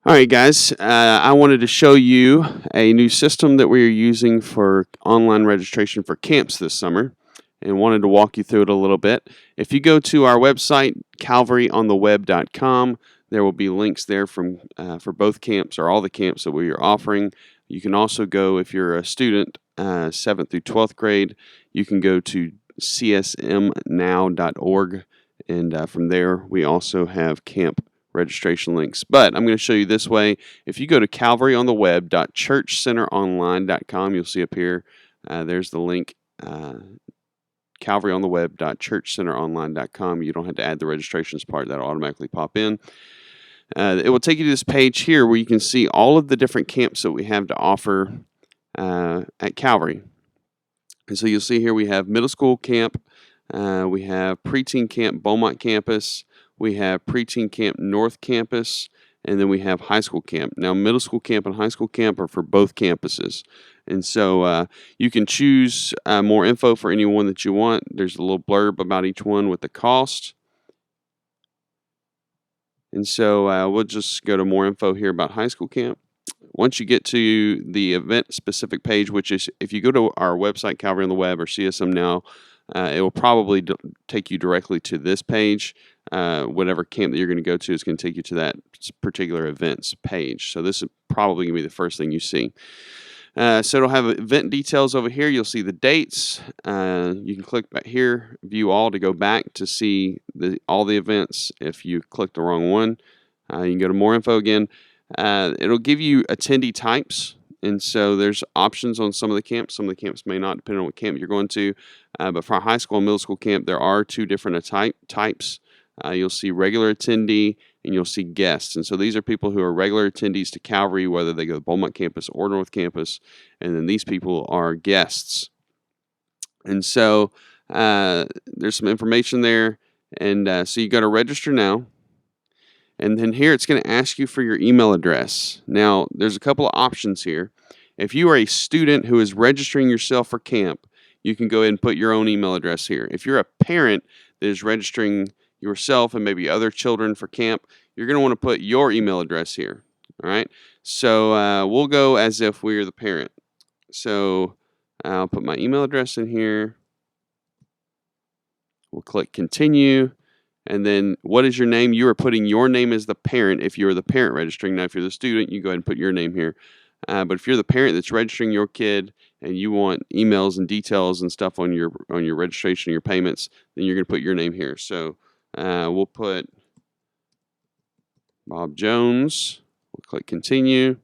All right, guys, I wanted to show you a new system that we are using for online registration for camps this summer and wanted to walk you through it a little bit. If you go to our website, calvaryontheweb.com, there will be links there for both camps or all the camps that we are offering. You can also go, if you're a student, 7th through 12th grade, you can go to csmnow.org, and from there we also have camp registration links. But I'm going to show you this way. If you go to calvaryontheweb.churchcenteronline.com, you'll see up here, there's the link, calvaryontheweb.churchcenteronline.com. You don't have to add the registrations part. That'll automatically pop in. It will take you to this page here where you can see all of the different camps that we have to offer at Calvary. And so you'll see here we have middle school camp, we have preteen camp Beaumont campus, we have preteen camp North Campus, and then we have high school camp. Now, middle school camp and high school camp are for both campuses. And so you can choose more info for any one that you want. There's a little blurb about each one with the cost. And so we'll just go to more info here about high school camp. Once you get to the event-specific page, which is if you go to our website, Calvary on the Web or CSM Now, it will probably take you directly to this page. Whatever camp that you're going to go to is going to take you to that particular events page. So this is probably going to be the first thing you see. So it'll have event details over here. You'll see the dates. You can click back here, view all, to go back to see all the events. If you click the wrong one, you can go to more info again. It'll give you attendee types. And so there's options on some of the camps. Some of the camps may not, depending on what camp you're going to. But for high school and middle school camp, there are two different types. You'll see regular attendee and you'll see guests. And so these are people who are regular attendees to Calvary, whether they go to Beaumont campus or North Campus. And then these people are guests. And so there's some information there. And so you got to register now. And then here it's going to ask you for your email address. Now, there's a couple of options here. If you are a student who is registering yourself for camp, you can go ahead and put your own email address here. If you're a parent that is registering yourself and maybe other children for camp, you're going to want to put your email address here. All right? So we'll go as if we're the parent. So I'll put my email address in here. We'll click continue. And then what is your name? You are putting your name as the parent if you're the parent registering. Now, if you're the student, you go ahead and put your name here. But if you're the parent that's registering your kid and you want emails and details and stuff on your registration, your payments, then you're going to put your name here. So we'll put Bob Jones. We'll click continue.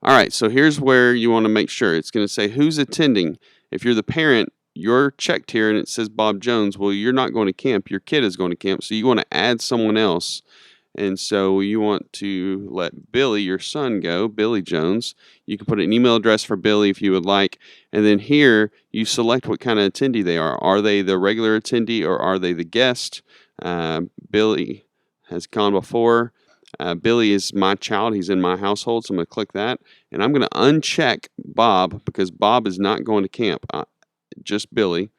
All right, so here's where you want to make sure. It's going to say who's attending. If you're the parent, you're checked here and it says Bob Jones. Well, you're not going to camp. Your kid is going to camp. So you want to add someone else. And so you want to let Billy, your son, go, Billy Jones. You can put an email address for Billy if you would like. And then here you select what kind of attendee they are. Are they the regular attendee or are they the guest? Billy has gone before. Billy is my child. He's in my household. So I'm going to click that. And I'm going to uncheck Bob because Bob is not going to camp. Just Billy.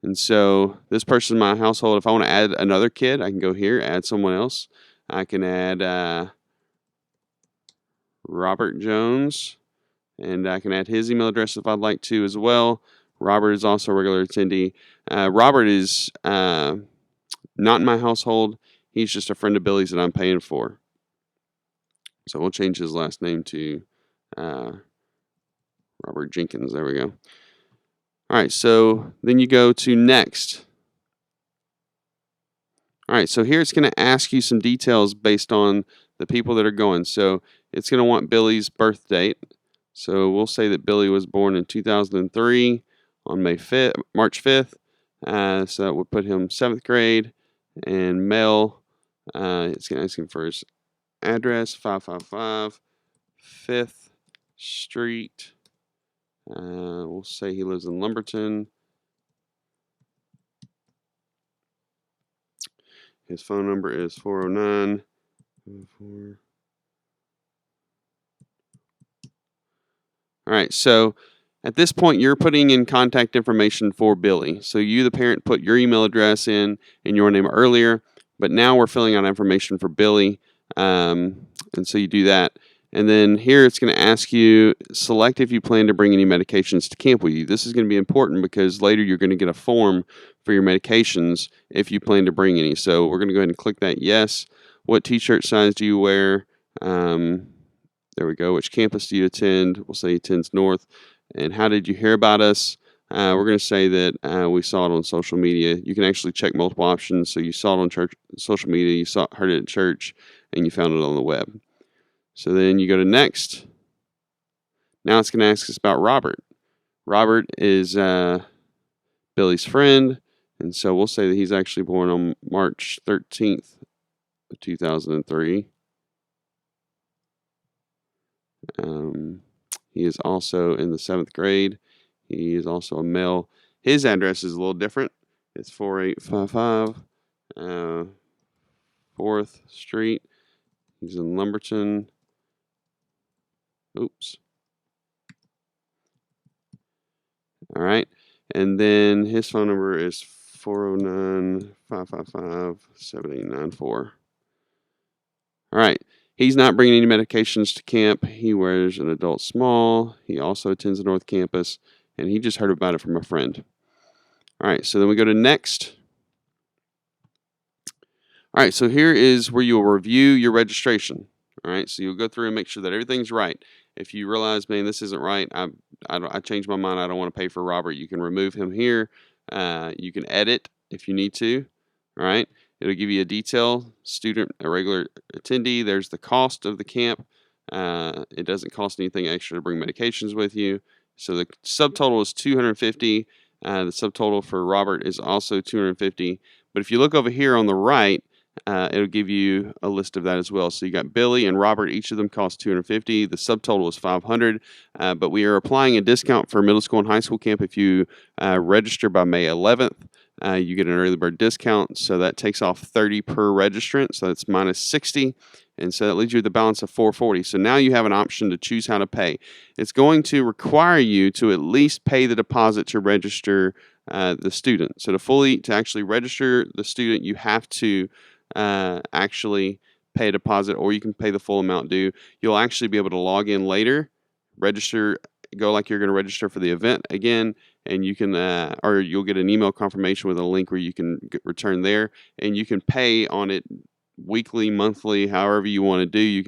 And so this person in my household, if I want to add another kid, I can go here, add someone else. I can add Robert Jones, and I can add his email address if I'd like to as well. Robert is also a regular attendee. Robert is not in my household. He's just a friend of Billy's that I'm paying for. So we'll change his last name to Robert Jenkins. There we go. All right, so then you go to next. All right, so here it's going to ask you some details based on the people that are going. So it's going to want Billy's birth date. So we'll say that Billy was born in 2003 on March 5th. So that would put him 7th grade. And male, it's going to ask him for his address, 555 5th Street. We'll say he lives in Lumberton. His phone number is 409. All right, so at this point, you're putting in contact information for Billy. So you, the parent, put your email address in and your name earlier, but now we're filling out information for Billy. And so you do that. And then here it's going to ask you, select if you plan to bring any medications to camp with you. This is going to be important because later you're going to get a form for your medications if you plan to bring any. So we're going to go ahead and click that yes. What t-shirt size do you wear? There we go. Which campus do you attend? We'll say he attends North. And how did you hear about us? We're going to say that we saw it on social media. You can actually check multiple options. So you saw it on social media, you heard it at church, and you found it on the web. So then you go to next. Now it's going to ask us about Robert. Robert is Billy's friend, and so we'll say that he's actually born on March 13th of 2003. He is also in the 7th grade. He is also a male. His address is a little different. It's 4855 4th Street. He's in Lumberton. Oops. All right. And then his phone number is 409-555-7894. All right. He's not bringing any medications to camp. He wears an adult small. He also attends the North Campus, and he just heard about it from a friend. All right. So then we go to next. All right. So here is where you'll review your registration. All right. So you'll go through and make sure that everything's right. If you realize, man, this isn't right, I changed my mind, I don't want to pay for Robert, you can remove him here. You can edit if you need to. All right. It'll give you a detail, student, a regular attendee. There's the cost of the camp. It doesn't cost anything extra to bring medications with you. So the subtotal is $250. The subtotal for Robert is also $250. But if you look over here on the right, it'll give you a list of that as well. So you got Billy and Robert, each of them cost $250. The subtotal is $500. But we are applying a discount for middle school and high school camp. If you register by May 11th, you get an early bird discount. So that takes off $30 per registrant. So that's minus $60. And so that leaves you with a balance of $440. So now you have an option to choose how to pay. It's going to require you to at least pay the deposit to register the student. So to actually register the student, you have to actually pay a deposit, or you can pay the full amount due. You'll actually be able to log in later, go like you're going to register for the event again, and you can, or you'll get an email confirmation with a link where you can return there, and you can pay on it weekly, monthly, however you want to do. You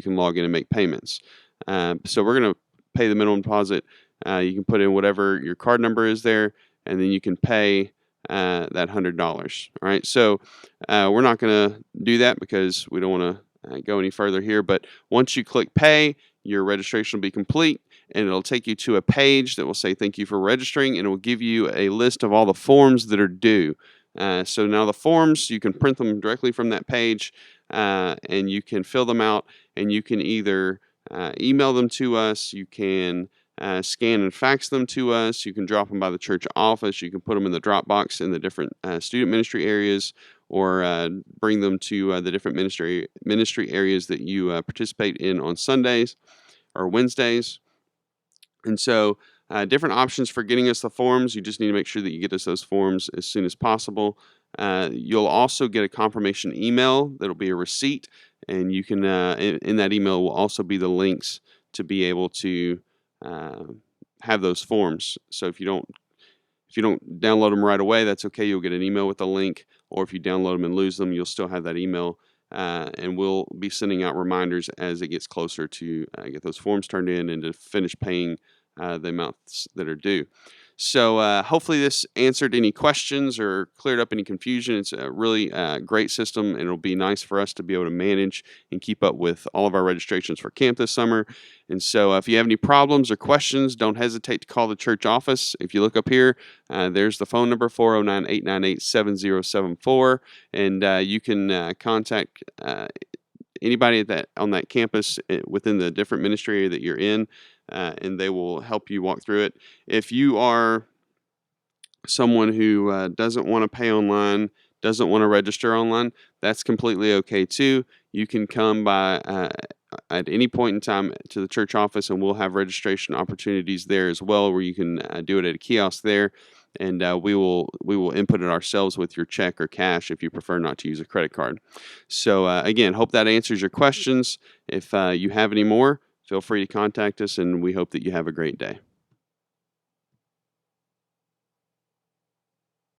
can log in and make payments. So we're going to pay the minimum deposit. You can put in whatever your card number is there, and then you can pay that $100. All right. So we're not going to do that because we don't want to go any further here. But once you click pay, your registration will be complete, and it'll take you to a page that will say thank you for registering, and it will give you a list of all the forms that are due. So now the forms, you can print them directly from that page, and you can fill them out, and you can either email them to us, you can scan and fax them to us, you can drop them by the church office, you can put them in the Dropbox in the different student ministry areas, or bring them to the different ministry areas that you participate in on Sundays or Wednesdays. And so different options for getting us the forms. You just need to make sure that you get us those forms as soon as possible. You'll also get a confirmation email that'll be a receipt, and you can in that email will also be the links to be able to have those forms. So if you don't download them right away, that's okay. You'll get an email with a link, or if you download them and lose them, you'll still have that email. And we'll be sending out reminders as it gets closer to get those forms turned in and to finish paying the amounts that are due. So hopefully this answered any questions or cleared up any confusion. It's a really great system, and it'll be nice for us to be able to manage and keep up with all of our registrations for camp this summer. And so if you have any problems or questions, don't hesitate to call the church office. If you look up here, there's the phone number, 409-898-7074, and you can contact anybody on that campus within the different ministry area that you're in, and they will help you walk through it. If you are someone who doesn't want to pay online, doesn't want to register online, that's completely okay too. You can come by at any point in time to the church office, and we'll have registration opportunities there as well, where you can do it at a kiosk there. and we will input it ourselves with your check or cash if you prefer not to use a credit card. So again, hope that answers your questions. If you have any more, feel free to contact us, and we hope that you have a great day.